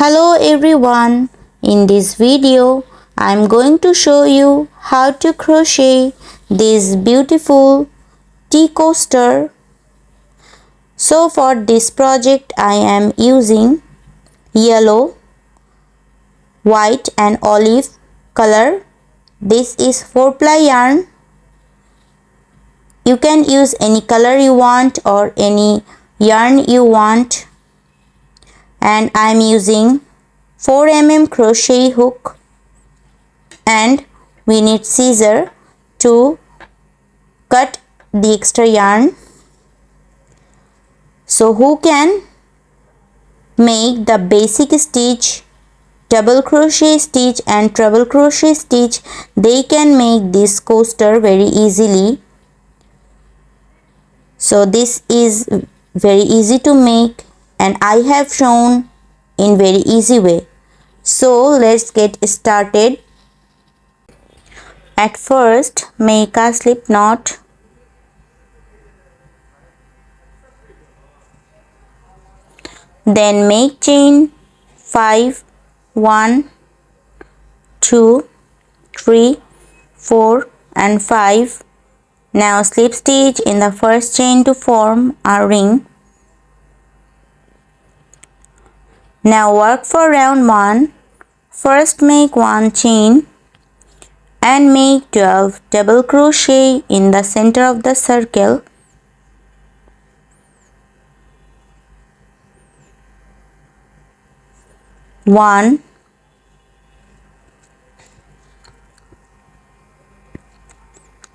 Hello everyone, in this video I am going to show you how to crochet this beautiful tea coaster. So for this project I am using yellow, white and olive color. This is 4-ply yarn. You can use any color you want or any yarn you want. And I am using 4 mm crochet hook, and we need scissor to cut the extra yarn. So who can make the basic stitch, double crochet stitch and treble crochet stitch, they can make this coaster very easily. So this is very easy to make and I have shown in very easy way. So let's get started. At first make a slip knot. Then make chain 5, 1, 2, 3, 4 and 5. Now slip stitch in the first chain to form a ring. Now work for round 1. First make 1 chain and make 12 double crochet in the center of the circle. One,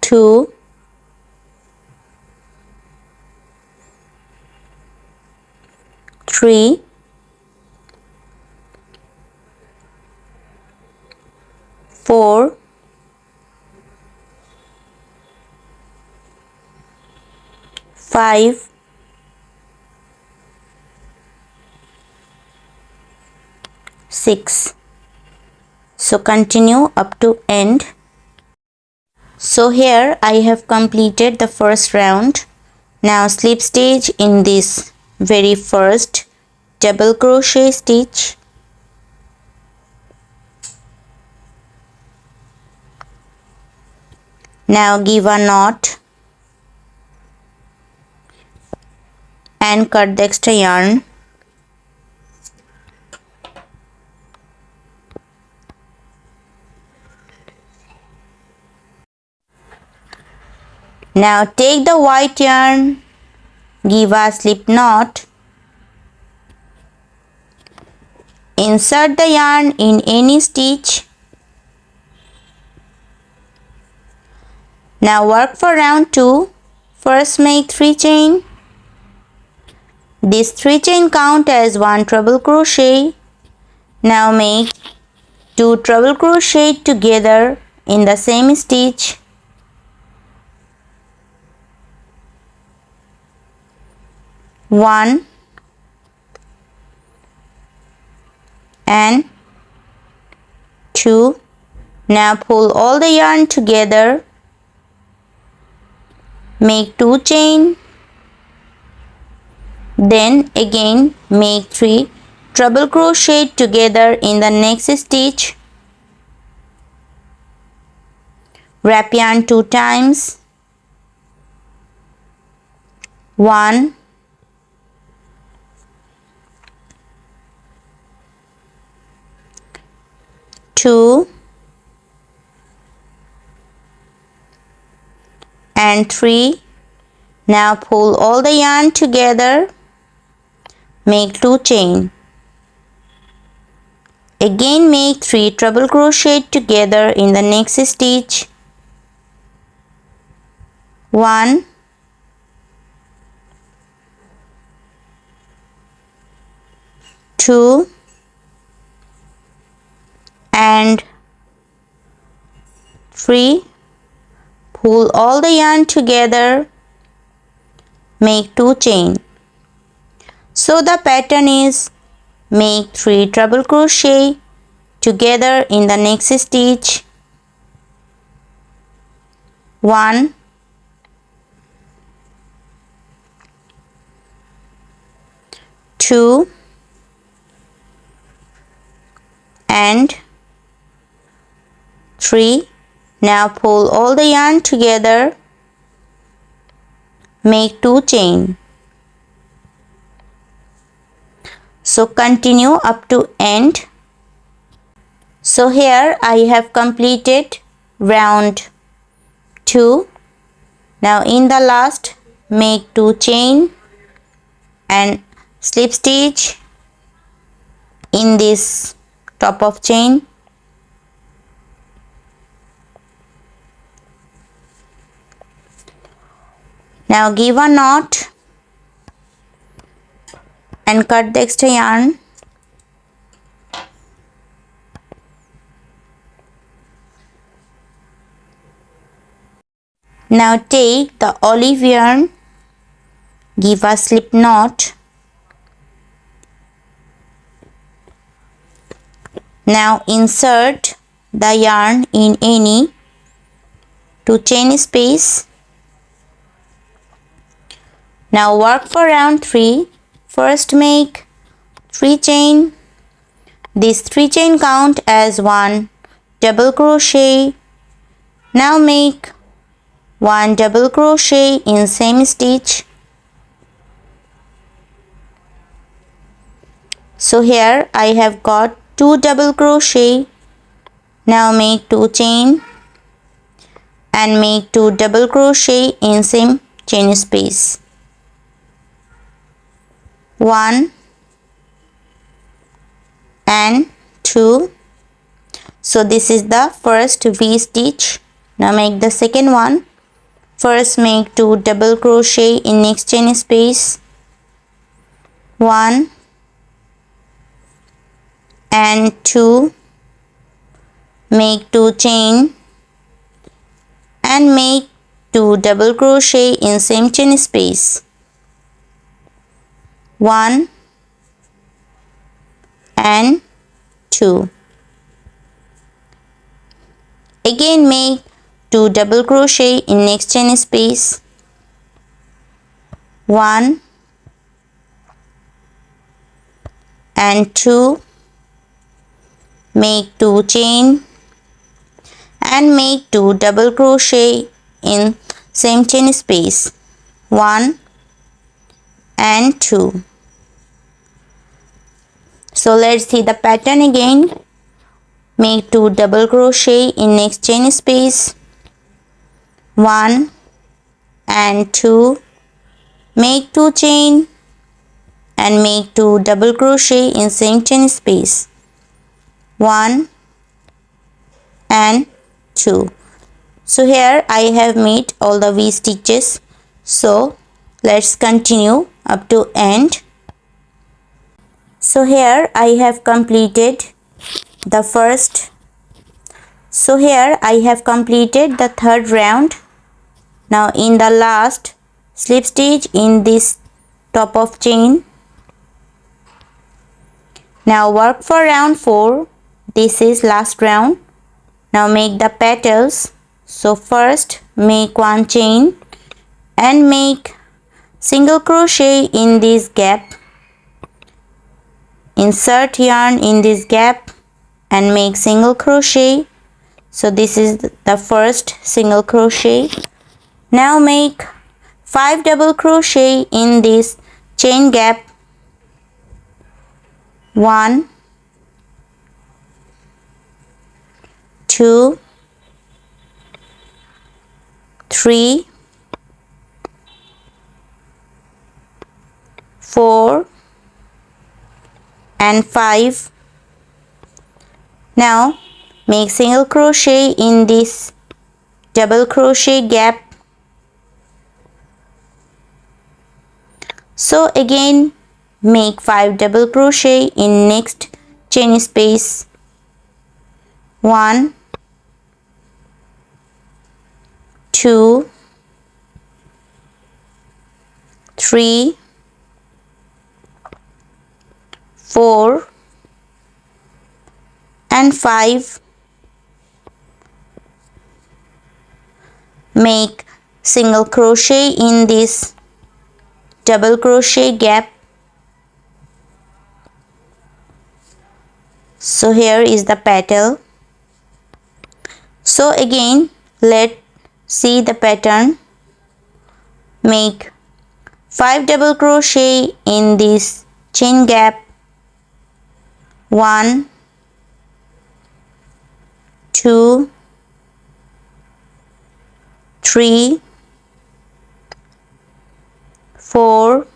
two, three, 4, 5, 6. So continue up to end. So here I have completed the first round. Now slip stitch in this very first double crochet stitch. Now give a knot and cut the extra yarn. Now take the white yarn, give a slip knot, insert the yarn in any stitch. Now work for round 2. First make 3 chain. This 3 chain count as 1 treble crochet. Now make 2 treble crochet together in the same stitch. One and 2. Now pull all the yarn together. Make 2 chain. Then again make 3 treble crochet together in the next stitch. Wrap yarn 2 times. 1, 2 and 3. Now pull all the yarn together. Make 2 chain. Again make 3 treble crochet together in the next stitch. 1, 2 and 3. Pull all the yarn together. Make 2 chain. So the pattern is make 3 treble crochet together in the next stitch. 1, 2 and 3. Now pull all the yarn together, make 2 chain. So continue up to end. So here I have completed round 2. Now in the last, make 2 chain and slip stitch in this top of chain. Now give a knot and cut the extra yarn. Now take the olive yarn, give a slip knot. Now insert the yarn in any 2 chain space. Now work for round 3. First make 3 chain. This 3 chain count as 1 double crochet. Now make 1 double crochet in same stitch. So here I have got 2 double crochet. Now make 2 chain and make 2 double crochet in same chain space. 1 and 2. So this is the first V stitch. Now make the second one. First make 2 double crochet in next chain space. 1 and 2. Make 2 chain and make 2 double crochet in same chain space. 1 and 2. Again make 2 double crochet in next chain space. 1 and 2. Make 2 chain and make 2 double crochet in same chain space. 1 and 2. So let's see the pattern again. Make 2 double crochet in next chain space. 1 and 2. Make 2 chain and make 2 double crochet in same chain space. 1 and 2. So here I have made all the V stitches. So let's continue up to end. So here I have completed the first. So here I have completed the third round. Now in the last, slip stitch in this top of chain. Now work for round 4. This is last round. Now make the petals. So first make 1 chain and make single crochet in this gap. Insert yarn in this gap and make single crochet. So this is the first single crochet. Now make 5 double crochet in this chain gap. 1, 2, 3, 4 and 5. Now make single crochet in this double crochet gap. So again make 5 double crochet in next chain space. 1, 2, 3, 4 and 5. Make single crochet in this double crochet gap. So here is the petal. So again let's see the pattern. Make 5 double crochet in this chain gap. 1, 2, 3, 4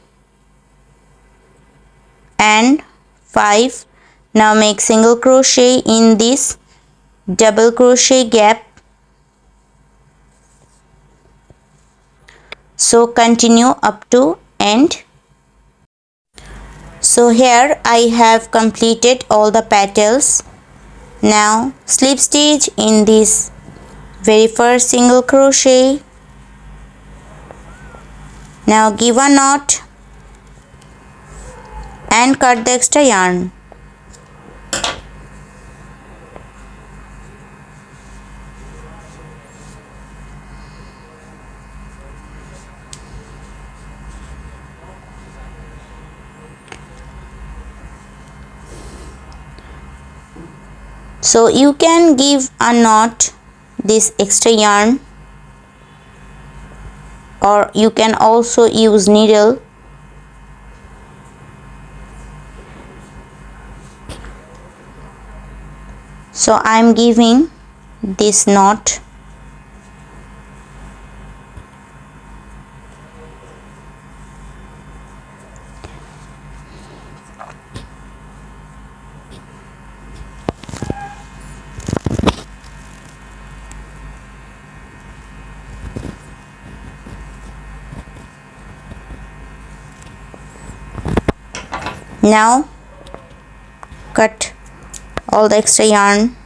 and 5. Now make single crochet in this double crochet gap. So continue up to end. So here I have completed all the petals. Now slip stitch in this very first single crochet. Now give a knot and cut the extra yarn. So you can give a knot this extra yarn, or you can also use needle. So I am giving this knot. Now cut all the extra yarn.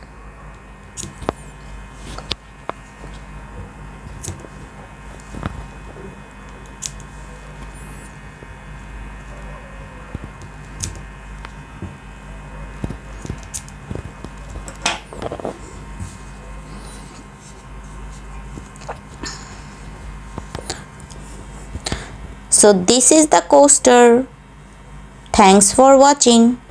So this is the coaster. Thanks for watching.